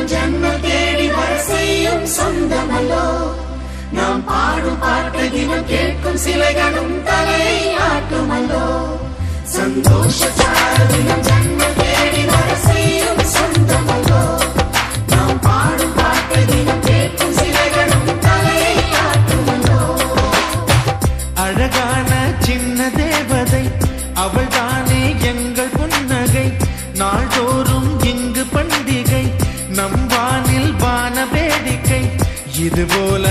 தினம் ஜன்னல் தேடி வர செய்யும் சொந்தமல்லோ நாம் பாடும் பாட்டை தினம் கேட்கும் சிலைகளும் தலை ஆட்டுமல்லோ சந்தோஷ தினம் ஜன்னல் தேடி வர செய்யும் சொந்தமல்லோ நாம் பாடும் பாட்டை தினம் கேட்கும் சிலைகளும் தலை ஆட்டுமல்லோ அழகான சின்ன தேவதை அவள் தானே எங்கள் புன்னகை நாள்தோறும் இங்கு பண்டிகை நம் வானில் வான வேடிக்கை இதுபோல